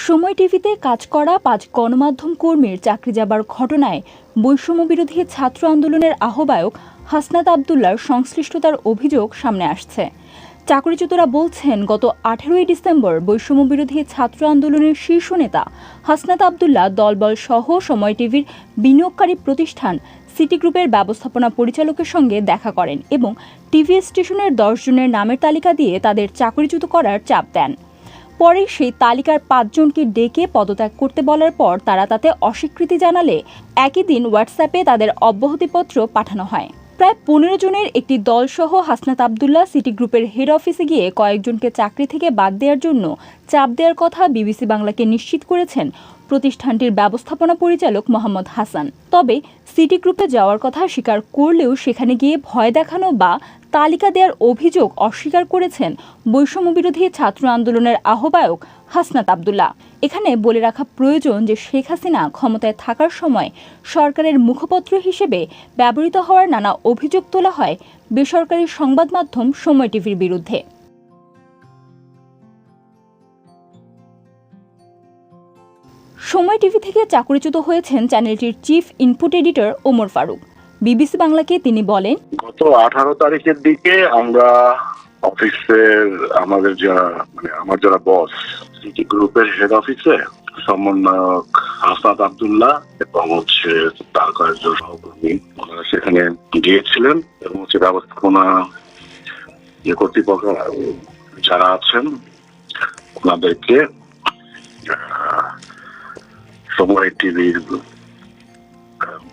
সময় টিভিতে কাজ করা ৫ গণমাধ্যম কর্মীর চাকরি যাবার ঘটনায় বৈষম্য বিরোধী ছাত্র আন্দোলনের আহ্বায়ক হাসনাত আবদুল্লার সংশ্লিষ্টতার অভিযোগ সামনে আসছে। চাকরিচ্যুতরা বলছেন, গত ১৮ই ডিসেম্বর বৈষম্য বিরোধী ছাত্র আন্দোলনের শীর্ষ নেতা হাসনাত আবদুল্লা দলবল সহ সময় টিভির বিনিয়োগকারী প্রতিষ্ঠান সিটি গ্রুপের ব্যবস্থাপনা পরিচালকের সঙ্গে দেখা করেন এবং টিভি স্টেশনের ১০ জনের নামের তালিকা দিয়ে তাদের চাকরিচ্যুত করার চাপ দেন। পরে সেই তালিকার ৫ জনকে ডেকে পদত্যাগ করতে বলার পর তারা তাতে অস্বীকৃতি জানালে একই দিন হোয়াটসঅ্যাপে তাদের অব্যাহতিপত্র পাঠানো হয়। প্রায় ১৫ জনের একটি দলসহ হাসনাত আবদুল্লা সিটি গ্রুপের হেড অফিসে গিয়ে কয়েকজনকে চাকরি থেকে বাদ দেওয়ার জন্য চাপ দেওয়ার কথা বিবিসি বাংলাকে নিশ্চিত করেছেন প্রতিষ্ঠানটির ব্যবস্থাপনা পরিচালক মোহাম্মদ হাসান। তবে সিটি গ্রুপে যাওয়ার কথা স্বীকার করলেও সেখানে গিয়ে ভয় দেখানো বা তালিকা দেওয়ার অভিযোগ অস্বীকার করেছেন বৈষম্যবিরোধী ছাত্র আন্দোলনের আহ্বায়ক হাসনাত আবদুল্লা। এখানে বলে রাখা প্রয়োজন যে শেখ হাসিনা ক্ষমতায় থাকার সময় সরকারের মুখপত্র হিসেবে ব্যবহৃত হওয়ার নানা অভিযোগ তোলা হয় বেসরকারি সংবাদ মাধ্যম সময় টিভির বিরুদ্ধে। সময় টিভি থেকে চাকরিচ্যুত হয়েছেন চ্যানেলটির chief input editor Omar Faruk. BBC বাংলাকে তিনি বলেন, গত 18 তারিখের দিকে আমরা অফিসের আমার যারা বস সিটি গ্রুপের হেড অফিসে সমন্বয়ক হাসনাত আবদুল্লাহ এবং তার কয়েকজন সহকর্মী ওনারা সেখানে গিয়েছিলেন এবং ব্যবস্থাপনা যে কর্তৃপক্ষ যারা আছেন ওনাদেরকে সময় টিভির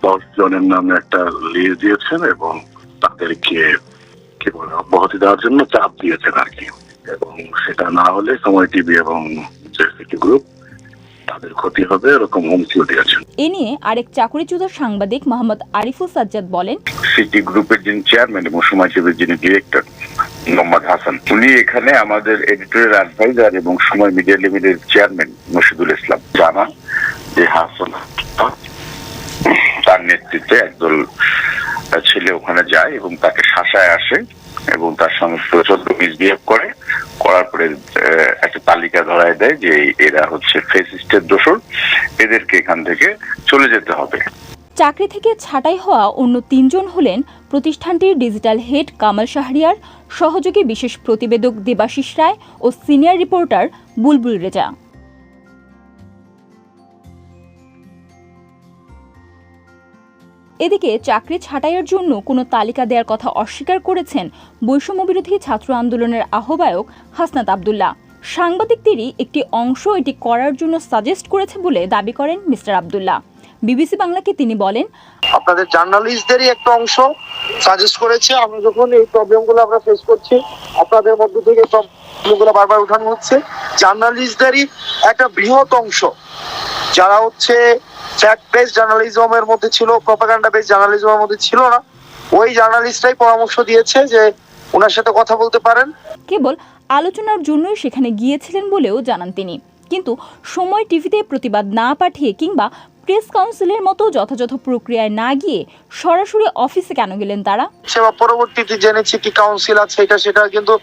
১০ জনের নামে একটা লিস্ট দিয়েছেন এবং তাদেরকে অব্যাহতি দেওয়ার জন্য চাপ দিয়েছেন আর কি। এবং সেটা না হলে সময় টিভি এবং সিটি গ্রুপ তাদের ক্ষতি হবে এরকম হুমকিও দিয়েছেন। এ নিয়ে আরেক চাকরিচ্যুত সাংবাদিক মোহাম্মদ আরিফুল সাজ্জাদ বলেন, সিটি গ্রুপের যিনি চেয়ারম্যান এবং সময় টিভির যিনি ডিরেক্টর মোহাম্মদ হাসান, উনি এখানে আমাদের এডিটোরিয়াল অ্যাডভাইজার এবং সময় মিডিয়া লিমিটেড চেয়ারম্যান মশিদুল ইসলাম জানান যে হাসান তার নেতৃত্বে একদল ছেলে ওখানে যায় এবং তাকে শাসায় আসে এবং তার সঙ্গে প্রচন্ড মিসবিহেভ করার পরে একটা তালিকা ধরায় দেয় যে এরা ফেসিস্টের দোষর, এদেরকে এখান থেকে চলে যেতে হবে। চাকরি থেকে ছাঁটাই হওয়া অন্য ৩ জন হলেন প্রতিষ্ঠানটির ডিজিটাল হেড কামাল শাহরিয়ার, সহযোগী বিশেষ প্রতিবেদক দেবাশিস রায় ও সিনিয়র রিপোর্টার বুলবুল রেজা। এদিকে চাকরি ছাঁটাইয়ের জন্য কোনো তালিকা দেওয়ার কথা অস্বীকার করেছেন বৈষম্যবিরোধী ছাত্র আন্দোলনের আহ্বায়ক হাসনাত আবদুল্লা। সাংবাদিকদেরই একটি অংশ এটি করার জন্য সাজেস্ট করেছে বলে দাবি করেন মিস্টার আবদুল্লা। বিবিসি বাংলাকে তিনি বলেন, আপনাদের জার্নালিস্টদেরই একটা অংশ সাজেস্ট করেছে। আমরা যখন এই প্রবলেমগুলো আমরা ফেস করছি, আপনাদের মধ্য থেকে প্রবলেমগুলো বারবার উঠানো হচ্ছে, জার্নালিস্টদেরই একটা বৃহৎ অংশ যারা ফ্যাক্ট বেস জার্নালিজমের মধ্যে ছিল, প্রপাগান্ডা বেস জার্নালিজমের মধ্যে ছিল না, ওই জার্নালিস্টরাই পরামর্শ দিয়েছে যে ওনার সাথে কথা বলতে পারেন। কেবল আলোচনার জন্যই সেখানে গিয়েছিলেন বলেও জানান তিনি। কিন্তু সময় টিভিতে প্রতিবাদ না পাঠিয়ে কিংবা প্রেস কাউন্সিলের মতো যথাযথ প্রক্রিয়ায় না গিয়ে সরাসরি অফিসে কেন গেলেন তারা? সেবা পরবর্তীতে জেনেছি কি কাউন্সিল আছে সেটা কিন্তু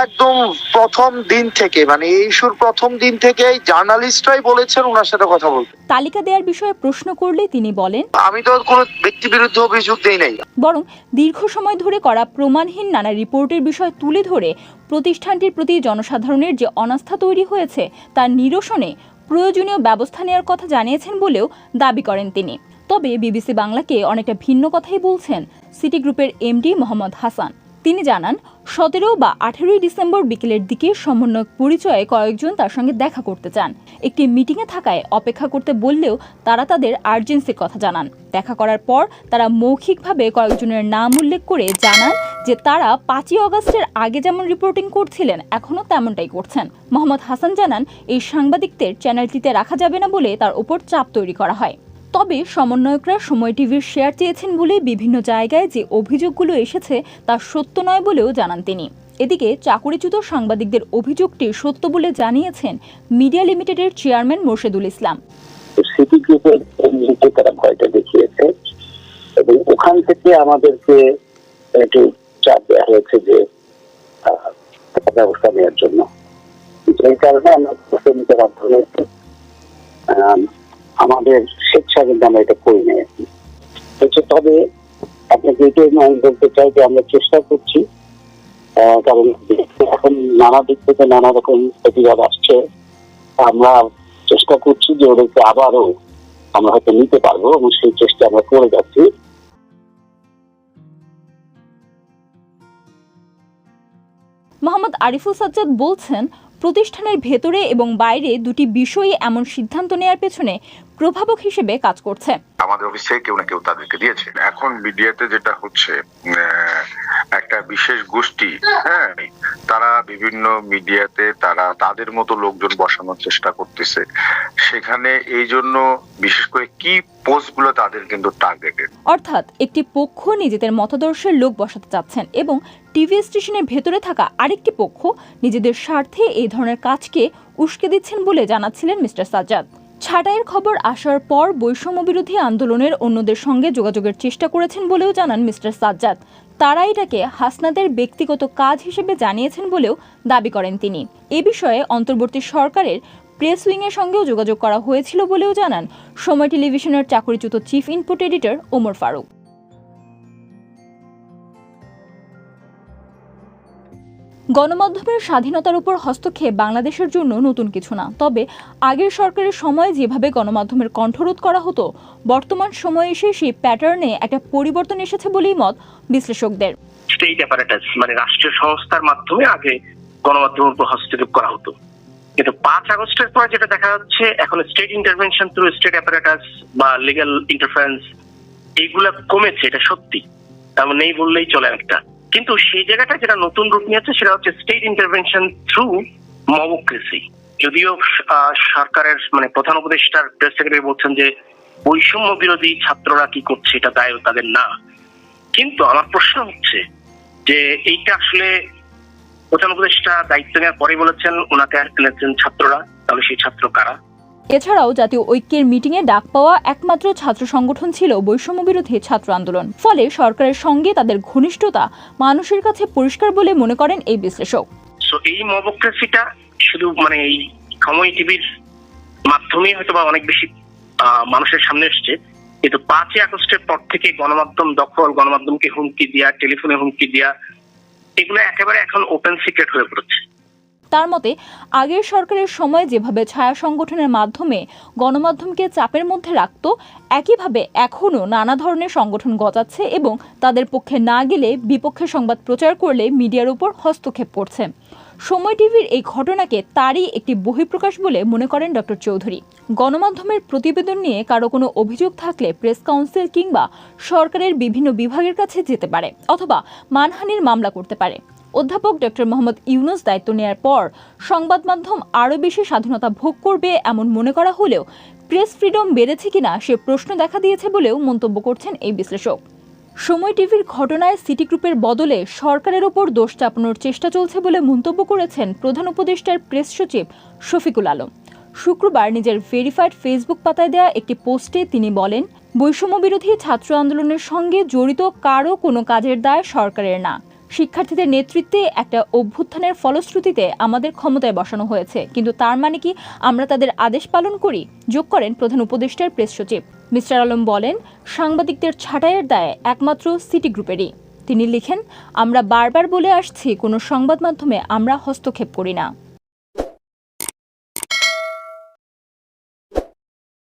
একদম প্রথম দিন থেকে এই ইস্যুর প্রথম দিন থেকেই জার্নালিস্টরাই বলেছেন ওনার সাথে কথা বলতে। তালিকা দেওয়ার বিষয়ে প্রশ্ন করলে তিনি বলেন, আমি তো কোনো ব্যক্তি বিরুদ্ধে অভিযোগ দেই নাই, বরং দীর্ঘ সময় ধরে করা প্রমাণহীন নানা রিপোর্টের বিষয় তুলে ধরে প্রতিষ্ঠানটির প্রতি জনসাধারণের যে অনাস্থা তৈরি হয়েছে তার নিরসনে প্রয়োজনীয় ব্যবস্থা নেওয়ার কথা জানিয়েছেন বলেও দাবি করেন তিনি। তবে বিবিসি বাংলাকে অনেকটা ভিন্ন কথাই বলছেন সিটি গ্রুপের এমডি মোহাম্মদ হাসান। তিনি জানান, ১৭ বা ১৮ই ডিসেম্বর বিকেলের দিকে সমন্বয়ক পরিচয়ে কয়েকজন তার সঙ্গে দেখা করতে চান। একটি মিটিংয়ে থাকায় অপেক্ষা করতে বললেও তারা তাদের আর্জেন্সির কথা জানান। দেখা করার পর তারা মৌখিকভাবে কয়েকজনের নাম উল্লেখ করে জানান যে তারা ৫ই অগস্টের আগে যেমন রিপোর্টিং করছিলেন এখনও তেমনটাই করছেন। মোহাম্মদ হাসান জানান, এই সাংবাদিকদের চ্যানেলটিতে রাখা যাবে না বলে তার উপর চাপ তৈরি করা হয়। তবে সমন্বয়করা সময় টিভির শেয়ার চেয়েছেন বলে বিভিন্ন জায়গায় যে অভিযোগগুলো এসেছে তা সত্য নয় বলেও জানান তিনি। এদিকে চাকরিচ্যুত সাংবাদিকদের অভিযোগটি সত্য বলে জানিয়েছেন মিডিয়া লিমিটেডের চেয়ারম্যান মোর্শেদুল ইসলাম। সিটি গ্রুপের তারা ভয়টা দেখিয়েছে এবং ওখান থেকে আমাদেরকে একটু চাপ দেওয়া হয়েছে যে ব্যবস্থা নেওয়ার জন্য। এই কারণে আমরা প্রস্তুতি নিতে বাধ্য হয়েছি। আমাদের স্বেচ্ছা কিন্তু আমরা এটা করি নাই আর কি। তবে আপনাকে এটাই আমি বলতে চাই যে আমরা চেষ্টা করছি, কারণ এখন নানা দিক থেকে নানা রকম প্রতিবাদ আসছে। আমরা চেষ্টা করছি যে ওদেরকে আবারও আমরা হয়তো নিতে পারবো এবং সেই চেষ্টা আমরা করে যাচ্ছি। মোহাম্মদ আরিফুল সাজ্জাদ বলছেন, প্রতিষ্ঠানের ভেতরে এবং বাইরে দুটি বিষয়ই এমন সিদ্ধান্ত নেয়ার পেছনে প্রভাবক হিসেবে কাজ করছে। আমাদের অফিসে কেউ না কেউ তাদেরকে দিয়েছে। এখন মিডিয়াতে যেটা হচ্ছে, একটা বিশেষ গোষ্ঠী, তারা বিভিন্ন মিডিয়াতে তারা তাদের মতো লোকজন বসানোর চেষ্টা করতেছে। সেখানে এই জন্য বিশেষ করে কি পোস্টগুলো তাদের কিন্তু টার্গেটেড। অর্থাৎ একটি পক্ষ নিজেদের মতাদর্শের লোক বসাতে চাচ্ছেন এবং টিভি স্টেশনের ভেতরে থাকা আরেকটি পক্ষ নিজেদের স্বার্থে এই ধরনের কাজকে উস্কে দিচ্ছেন বলে জানাচ্ছিলেন মিস্টার সাজ্জাদ। ছাঁটাইয়ের খবর আসার পর বৈষম্য বিরোধী আন্দোলনের অন্যদের সঙ্গে যোগাযোগের চেষ্টা করেছেন বলেও জানান মিস্টার সাজ্জাদ। তারা এটাকে হাসনাদের ব্যক্তিগত কাজ হিসেবে জানিয়েছেন বলেও দাবি করেন তিনি। এ বিষয়ে অন্তর্বর্তী সরকারের প্রেস উইংয়ের সঙ্গেও যোগাযোগ করা হয়েছিল বলেও জানান সময় টেলিভিশনের চাকরিচ্যুত chief input editor Omar Faruk. গণমাধ্যমের স্বাধীনতার উপর হস্তক্ষেপ বাংলাদেশের জন্য নতুন কিছু না। তবে আগের সরকারের সময় যেভাবে গণমাধ্যমের কণ্ঠরোধ করা হতো, বর্তমান সময়ে এসে সেই প্যাটার্নে একটা পরিবর্তন এসেছে বলেই মত বিশ্লেষকদের। স্টেট অ্যাপারেটাস মানে রাষ্ট্রীয় সংস্থার মাধ্যমে আগে গণমাধ্যমের উপর হস্তক্ষেপ করা হতো, কিন্তু 5 আগস্টের পর যেটা দেখা যাচ্ছে এখন state intervention through state apparatus বা লিগ্যাল ইন্টারফারেন্স এইগুলা কমেছে, এটা সত্যি, তেমন নেই বললেই চলে একটা। কিন্তু সেই জায়গাটা যেটা নতুন রূপ নিয়েছে সেটা হচ্ছে স্টেট ইন্টারভেনশন থ্রু মবক্রেসি। যদিও সরকারের মানে প্রধান উপদেষ্টার প্রেস সেক্রেটারি বলছেন যে বৈষম্য বিরোধী ছাত্ররা কি করছে এটা দায় তাদের না, কিন্তু আমার প্রশ্ন হচ্ছে যে এইটা আসলে প্রধান উপদেষ্টা দায়িত্ব নেওয়ার পরে বলেছেন ওনাকে এনেছেন ছাত্ররা, তাহলে সেই ছাত্র কারা? এছাড়াও জাতীয় ঐক্যের মিটিংয়ে ডাক পাওয়া একমাত্র ছাত্র সংগঠন ছিল বৈষম্য বিরোধী ছাত্র আন্দোলন। ফলে সরকারের সঙ্গে তাদের ঘনিষ্ঠতা মানুষের কাছে পরিষ্কার বলে মনে করেন এই বিশ্লেষক। সো এই মবক্রেসিটা শুধু মানে এই সময় টিভির মাধ্যমে হয়তো বা অনেক বেশি মানুষের সামনে এসছে, কিন্তু 5 আগস্টের পর থেকে গণমাধ্যম দখল, গণমাধ্যমকে হুমকি দেওয়া, টেলিফোনে হুমকি দেওয়া, এগুলো একেবারে এখন ওপেন সিক্রেট হয়ে পড়েছে। তার মতে আগের সরকারের সময় যেভাবে ছায়া সংগঠনের মাধ্যমে গণমাধ্যমকে চাপের মধ্যে রাখত, একইভাবে এখনও নানা ধরনের সংগঠন গজাচ্ছে এবং তাদের পক্ষে না গেলে বিপক্ষে সংবাদ প্রচার করলে মিডিয়ার উপর হস্তক্ষেপ করছে। সময় টিভির এই ঘটনাকে তারই একটি বহিঃপ্রকাশ বলে মনে করেন ডক্টর চৌধুরী। গণমাধ্যমের প্রতিবেদন নিয়ে কারো কোনো অভিযোগ থাকলে প্রেস কাউন্সিল কিংবা সরকারের বিভিন্ন বিভাগের কাছে যেতে পারে অথবা মানহানির মামলা করতে পারে। অধ্যাপক ডক্টর মোহাম্মদ ইউনুস দায়িত্ব নেয়ার পর সংবাদ মাধ্যম আরও বেশি স্বাধীনতা ভোগ করবে এমন মনে করা হলেও প্রেস ফ্রিডম বেড়েছে কিনা সে প্রশ্ন দেখা দিয়েছে বলেও মন্তব্য করছেন এই বিশ্লেষক। সময় টিভির ঘটনায় সিটি গ্রুপের বদলে সরকারের ওপর দোষ চাপানোর চেষ্টা চলছে বলে মন্তব্য করেছেন প্রধান উপদেষ্টার প্রেস সচিব শফিকুল আলম। শুক্রবার নিজের ভেরিফাইড ফেসবুক পাতায় দেওয়া একটি পোস্টে তিনি বলেন, বৈষম্য বিরোধী ছাত্র আন্দোলনের সঙ্গে জড়িত কারও কোনো কাজের দায় সরকারের না। শিক্ষার্থীদের নেতৃত্বে একটা অভ্যুত্থানের ফলশ্রুতিতে আমাদের ক্ষমতায় বসানো হয়েছে, কিন্তু তার মানে কি আমরা তাদের আদেশ পালন করি? যোগ করেন প্রধান উপদেষ্টার প্রেস সচিব। মিস্টার আলম বলেন, সাংবাদিকদের ছাঁটাইয়ের দায় একমাত্র সিটি গ্রুপেরই। তিনি লিখেন, আমরা বারবার বলে আসছি কোনো সংবাদ মাধ্যমে আমরা হস্তক্ষেপ করি না।